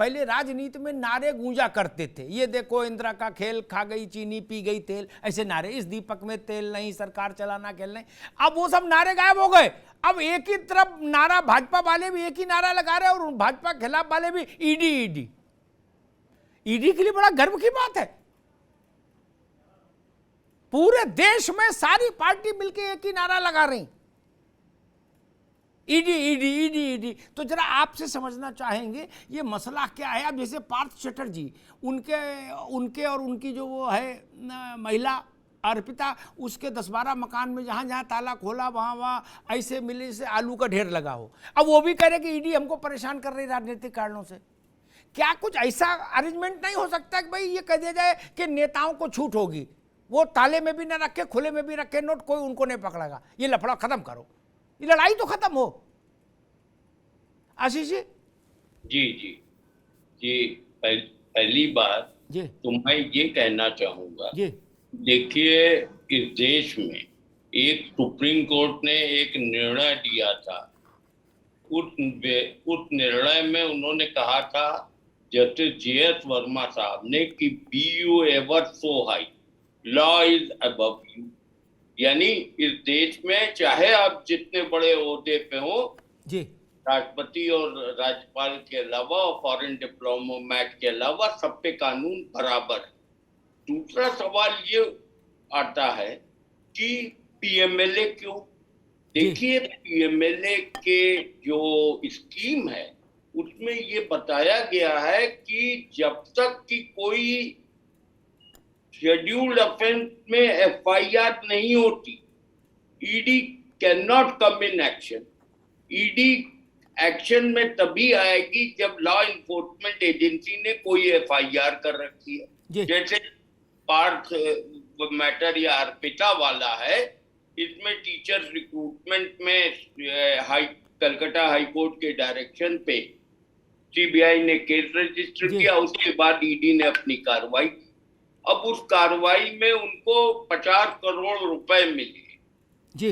पहले राजनीति में नारे गूंजा करते थे, ये देखो इंदिरा का खेल, खा गई चीनी पी गई तेल, ऐसे नारे, इस दीपक में तेल नहीं, सरकार चलाना खेल नहीं। अब वो सब नारे गायब हो गए। अब एक ही तरफ नारा, भाजपा वाले भी एक ही नारा लगा रहे हैं और भाजपा के खिलाफ वाले भी ईडी ईडी। ईडी के लिए बड़ा गर्व की बात है। पूरे देश में सारी पार्टी मिलकर एक ही नारा लगा रही, ईडी ईडी ईडी ईडी। तो जरा आपसे समझना चाहेंगे ये मसला क्या है। अब जैसे पार्थ चटर्जी, उनके और उनकी जो वो है महिला अर्पिता, उसके 10-12 मकान में जहां जहां ताला खोला वहां ऐसे मिले से आलू का ढेर लगा हो। अब वो भी कह रहे कि ईडी हमको परेशान कर रही राजनीतिक कारणों से। क्या कुछ ऐसा अरेंजमेंट नहीं हो सकता कि भाई ये कह दिया जाए कि नेताओं को छूट होगी, वो ताले में भी ना रखे, खुले में भी रखे नोट, कोई उनको नहीं पकड़ेगा, ये लफड़ा खत्म करो, ये लड़ाई तो खत्म हो। आशीष जी। जी जी जी, पहली बात जी, तो मैं ये कहना चाहूंगा, जी, देखिए इस देश में एक सुप्रीम कोर्ट ने एक निर्णय दिया था। उस निर्णय में उन्होंने कहा था, जस्टिस JS वर्मा साहब ने, कि be you ever so high, law is above you. यानी इस देश में चाहे आप जितने बड़े ओहदे पे हो, जी, राष्ट्रपति और राज्यपाल के अलावा और फॉरेन डिप्लोमेट के अलावा सब पे कानून बराबर है। दूसरा सवाल ये आता है कि PMLA क्यों? देखिए, PMLA के जो स्कीम है उसमें ये बताया गया है कि जब तक कि कोई शेड्यूल्ड ऑफेंस में FIR नहीं होती, ED can not come in action. ED action में तभी आएगी जब लॉ इन्फोर्समेंट एजेंसी ने कोई FIR कर रखी है। जैसे पार्थ मैटर या अर्पिता वाला है, इसमें टीचर रिक्रूटमेंट में कलकत्ता हाई कोर्ट के डायरेक्शन पे CBI ने केस रजिस्टर किया, उसके बाद ED ने अपनी कार्रवाई की। अब उस कार्रवाई में उनको 50 करोड़ रुपए मिले। जी,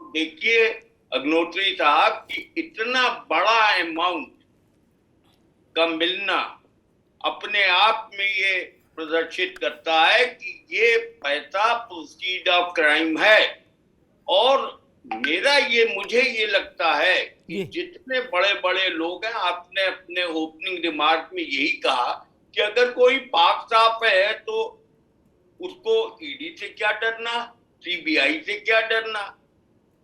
देखिए अग्नोत्री साहब कि इतना बड़ा अमाउंट का मिलना अपने आप में ये प्रदर्शित करता है कि ये पैसा प्रोसीड ऑफ क्राइम है। और मुझे ये लगता है कि जितने बड़े बड़े लोग हैं, आपने अपने ओपनिंग रिमार्क में यही कहा कि अगर कोई पाक साफ है तो उसको ED से क्या डरना, CBI से क्या डरना,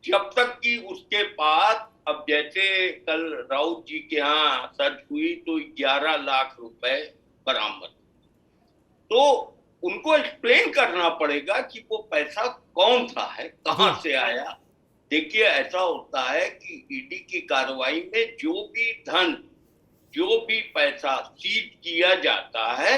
जब तक कि उसके पास, अब जैसे कल राउत जी के यहाँ सर्च हुई तो 11 लाख रुपए बरामद, तो उनको एक्सप्लेन करना पड़ेगा कि वो पैसा कौन सा है, कहां से आया। देखिए ऐसा होता है कि ED की कार्रवाई में जो भी धन, जो भी पैसा सीज किया जाता है,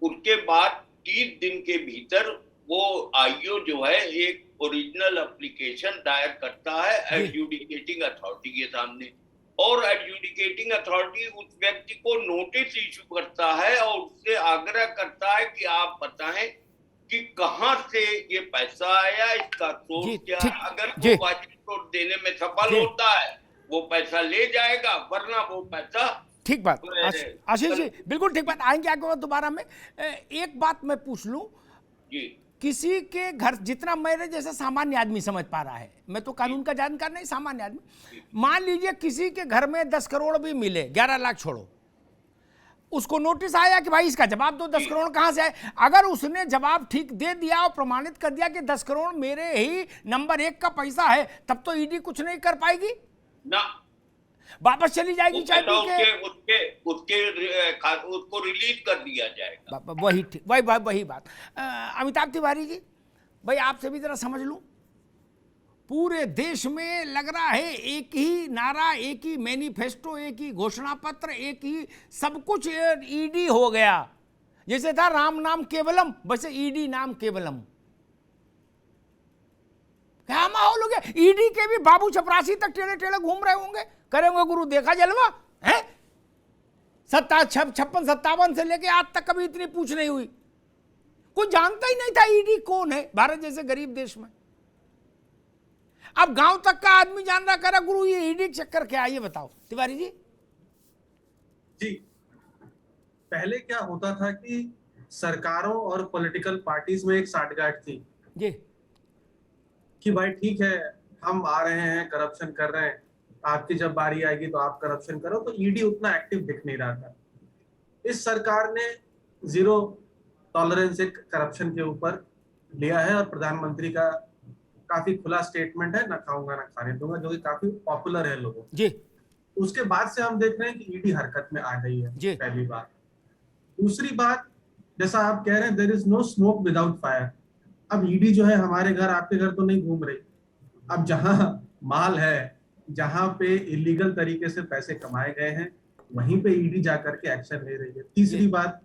उसके बाद 30 दिन के भीतर वो IO जो है एक ओरिजिनल एप्लीकेशन दायर करता है एडजुडिकेटिंग अथॉरिटी के सामने, और एडजुडिकेटिंग अथॉरिटी उस व्यक्ति को नोटिस इशू करता है और उससे आग्रह करता है कि आप बताएं कि कहां से ये पैसा आया, इसका सोर्स क्या है। अगर वो वाजिब तौर देने में सफल होता है वो पैसा ले जाएगा, वरना वो पैसा। ठीक बात आशीष जी, बिल्कुल ठीक बात। आएंगे आगे दोबारा में। एक बात मैं पूछ लूं जी, किसी के घर, जितना मेरे जैसा सामान्य आदमी समझ पा रहा है, मैं तो कानून का जानकार नहीं, सामान्य आदमी, मान लीजिए किसी के घर में 10 करोड़ भी मिले, 11 लाख छोड़ो, उसको नोटिस आया कि भाई इसका जवाब दो, 10 करोड़ कहां से आए। अगर उसने जवाब ठीक दे दिया और प्रमाणित कर दिया कि 10 करोड़ मेरे ही नंबर 1 का पैसा है, तब तो ED कुछ नहीं कर पाएगी ना, वापस चली जाएगी चाहे उसको रिलीज कर दिया जाएगा। वही ठीक, वही बात। अमिताभ तिवारी जी, भाई आपसे भी जरा समझ लूं, पूरे देश में लग रहा है एक ही नारा, एक ही मैनिफेस्टो, एक ही घोषणा पत्र, एक ही सब कुछ ED हो गया। जैसे था राम नाम केवलम, वैसे ED नाम केवलम। क्या माहौल हो गया। ED के भी बाबू चपरासी तक टेढ़े टेढ़े घूम रहे होंगे, करेंगे गुरु देखा जलवा है। 56-57 से लेके आज तक कभी इतनी पूछ नहीं हुई, कोई जानता ही नहीं था ED कौन है भारत जैसे गरीब देश में। अब गांव तक का आदमी जान रहा, करा गुरु ये ED चक्कर क्या है, ये बताओ तिवारी जी। जी, पहले क्या होता था कि सरकारों और पॉलिटिकल पार्टीज में एक साठगांठ थी जी कि भाई ठीक है, हम आ रहे हैं, करप्शन कर रहे हैं, आपकी जब बारी आएगी तो आप करप्शन करो। तो ईडी उतना एक्टिव दिख नहीं रहा था। इस सरकार ने जीरो टॉलरेंस एक करप्शन के ऊपर लिया है, और प्रधानमंत्री का काफी खुला स्टेटमेंट है, ना खाऊंगा ना खाने दूंगा, जो कि काफी पॉपुलर है लोगों में। जी उसके बाद से हम देख रहे हैं कि ईडी हरकत में आ गई है, जी पहली बात। दूसरी बात, जैसा आप कह रहे हैं, there is no smoke without fire. अब ईडी जो है हमारे घर, आपके घर तो नहीं घूम रही। अब जहां माल है, जहां पे इलीगल तरीके से पैसे कमाए गए हैं, वहीं पे ईडी जाकर के एक्शन ले रही है। तीसरी जी बात,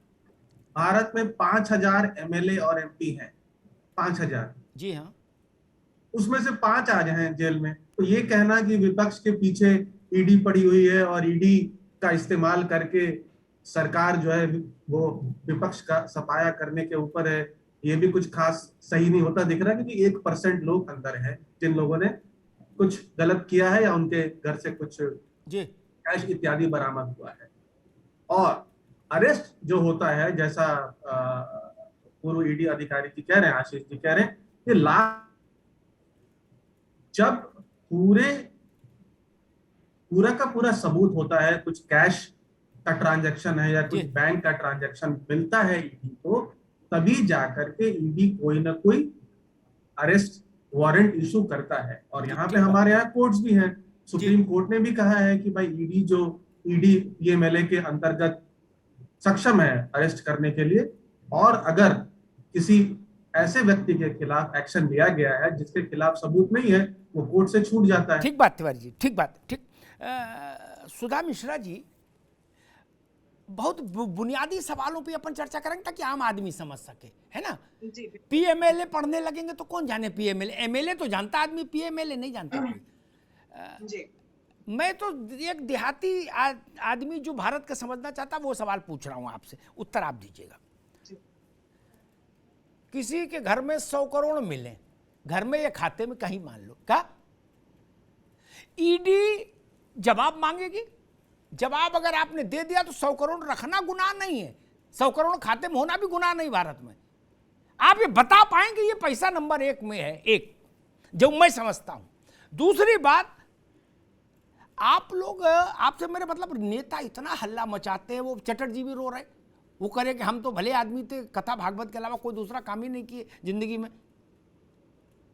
भारत में 5,000 एमएलए और एमपी हैं, 5,000। जी हाँ उसमें से 5 आ जाए हैं जेल में। तो ये कहना कि विपक्ष के पीछे ईडी पड़ी हुई है और ईडी का इस्तेमाल करके सरकार जो है वो विपक्ष का सफाया करने के ऊपर है, ये भी कुछ खास सही नहीं होता दिख रहा, क्योंकि 1% लोग अंदर हैं जिन लोगों ने कुछ गलत किया है या उनके घर से कुछ जी कैश इत्यादि बरामद हुआ है। और अरेस्ट जो होता है, जैसा पूर्व ईडी अधिकारी जी कह रहे हैं, आशीष जी कह रहे हैं, ये जब पूरा का पूरा सबूत होता है, कुछ कैश का ट्रांजैक्शन है या कुछ जी बैंक का ट्रांजैक्शन मिलता है ईडी को, तभी जाकर के ईडी कोई ना कोई अरेस्ट वारंट इशू करता है। और यहाँ पे ठीक बात हमारे यहाँ कोर्ट्स भी हैं। जी सुप्रीम कोर्ट ने भी कहा है कि भाई ईडी पीएमएलए के अंतर्गत सक्षम है अरेस्ट करने के लिए, और अगर किसी ऐसे व्यक्ति के खिलाफ एक्शन लिया गया है जिसके खिलाफ सबूत नहीं है, वो कोर्ट से छूट जाता है। ठीक बात तिवारी जी, ठीक बात, ठीक। सुधा मिश्रा जी, बहुत बुनियादी सवालों पे अपन चर्चा करेंगे ताकि आम आदमी समझ सके, है ना। जी पीएमएलए पढ़ने लगेंगे तो कौन जाने पीएमएलए, एमएलए तो जानता आदमी, पीएमएलए नहीं जानता कोई। जी मैं तो एक देहाती आदमी जो भारत का समझना चाहता वो सवाल पूछ रहा हूं आपसे, उत्तर आप दीजिएगा। जी किसी के घर में 100 करोड़ मिले, घर में या खाते में कहीं, मान लो, क्या ईडी जवाब मांगेगी? जवाब अगर आपने दे दिया तो 100 करोड़ रखना गुनाह नहीं है, 100 करोड़ खाते में होना भी गुनाह नहीं भारत में। आप ये बता पाएंगे ये पैसा नंबर 1 में है, एक जो मैं समझता हूं। दूसरी बात, आप लोग, आपसे मेरे मतलब नेता इतना हल्ला मचाते हैं, वो चटर्जी भी रो रहे, वो करे कि हम तो भले आदमी थे, कथा भागवत के अलावा कोई दूसरा काम ही नहीं किए जिंदगी में।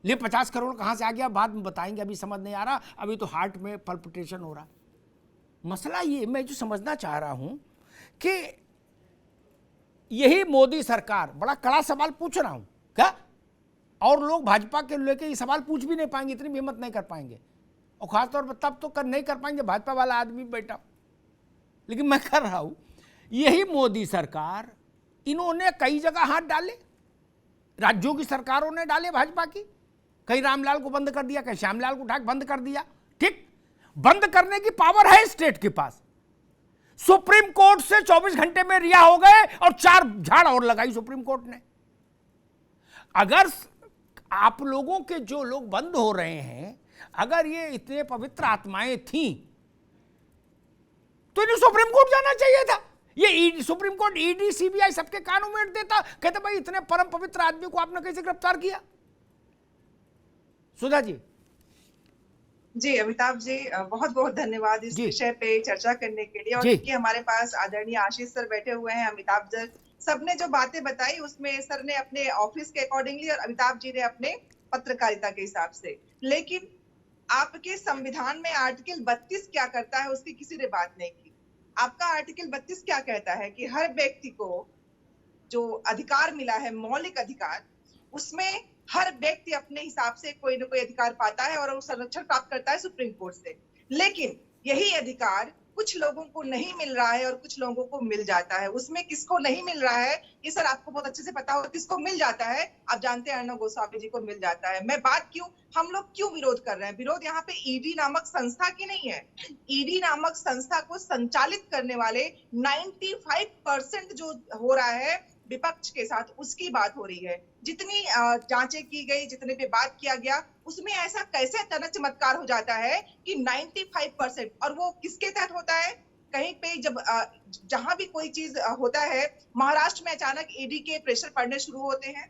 ले 50 करोड़ कहां से आ गया बाद में बताएंगे, अभी समझ नहीं आ रहा, अभी तो हार्ट में पल्पिटेशन हो रहा। मसला ये मैं जो समझना चाह रहा हूं कि यही मोदी सरकार, बड़ा कड़ा सवाल पूछ रहा हूं क्या, और लोग भाजपा के लेके ये सवाल पूछ भी नहीं पाएंगे, इतनी भी हिम्मत नहीं कर पाएंगे, और खासतौर पर तब तो नहीं कर पाएंगे भाजपा वाला आदमी बैठा, लेकिन मैं कर रहा हूं। यही मोदी सरकार, इन्होंने कई जगह हाथ डाले, राज्यों की सरकारों ने डाले भाजपा की, कहीं रामलाल को बंद कर दिया, कहीं श्यामलाल को उठा के बंद कर दिया। ठीक, बंद करने की पावर है स्टेट के पास। सुप्रीम कोर्ट से 24 घंटे में रिहा हो गए और 4 झाड़ और लगाई सुप्रीम कोर्ट ने। अगर आप लोगों के जो लोग बंद हो रहे हैं, अगर ये इतने पवित्र आत्माएं थी तो इन्हें सुप्रीम कोर्ट जाना चाहिए था। ये सुप्रीम कोर्ट ईडी सीबीआई सबके कानों में देता, कहते भाई इतने परम पवित्र आदमी को आपने कैसे गिरफ्तार किया। सुधा जी। जी अमिताभ जी, बहुत बहुत धन्यवाद इस विषय पे चर्चा करने के लिए। और क्योंकि हमारे पास आदरणीय आशीष सर बैठे हुए हैं, अमिताभ जी सबने जो बातें बताई उसमें सर ने अपने ऑफिस के अकॉर्डिंगली और अमिताभ जी ने अपने पत्रकारिता के हिसाब से। लेकिन आपके संविधान में आर्टिकल 32 क्या करता है उसकी किसी ने बात नहीं की। आपका आर्टिकल 32 क्या कहता है कि हर व्यक्ति को जो अधिकार मिला है, मौलिक अधिकार, उसमें हर व्यक्ति अपने हिसाब से कोई ना कोई अधिकार पाता है और वो संरक्षण प्राप्त करता है सुप्रीम कोर्ट से। लेकिन यही अधिकार कुछ लोगों को नहीं मिल रहा है और कुछ लोगों को मिल जाता है। उसमें किसको नहीं मिल रहा है ये सर आपको बहुत अच्छे से पता होगा। किसको मिल जाता है आप जानते हैं, अर्णव गोस्वामी जी को मिल जाता है। मैं बात हम लोग क्यों विरोध कर रहे हैं? विरोध यहाँ पे ईडी नामक संस्था की नहीं है। ईडी नामक संस्था को संचालित करने वाले 95% जो हो रहा है विपक्ष के साथ, उसकी बात हो रही है। जितनी जांचें की गई, जितने पे बात किया गया, उसमें ऐसा कैसे अचानक चमत्कार हो जाता है कि 95%, और वो किसके तहत होता है? कहीं पे जब जहां भी कोई चीज होता है, महाराष्ट्र में अचानक ईडी के प्रेशर पड़ने शुरू होते हैं।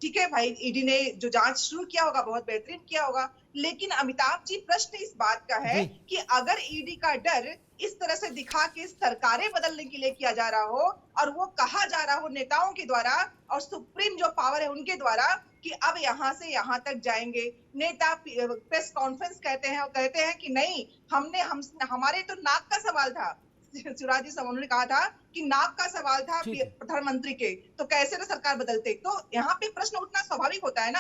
ठीक है भाई, ईडी ने जो जांच शुरू किया होगा बहुत बेहतरीन किया होगा, लेकिन अमिताभ जी प्रश्न इस बात का है कि अगर ईडी का डर इस तरह से दिखा के सरकारें बदलने के लिए किया जा रहा हो और वो कहा जा रहा हो नेताओं के द्वारा और सुप्रीम जो पावर है उनके द्वारा कि अब यहाँ से यहाँ तक जाएंगे, नेता प्रेस कॉन्फ्रेंस कहते हैं और कहते हैं कि नहीं, हमारे तो नाक का सवाल था, शिवराज जी उन्होंने कहा था कि नाक का सवाल था प्रधानमंत्री के, तो कैसे ना सरकार बदलते। तो यहाँ पे प्रश्न उठना स्वाभाविक होता है ना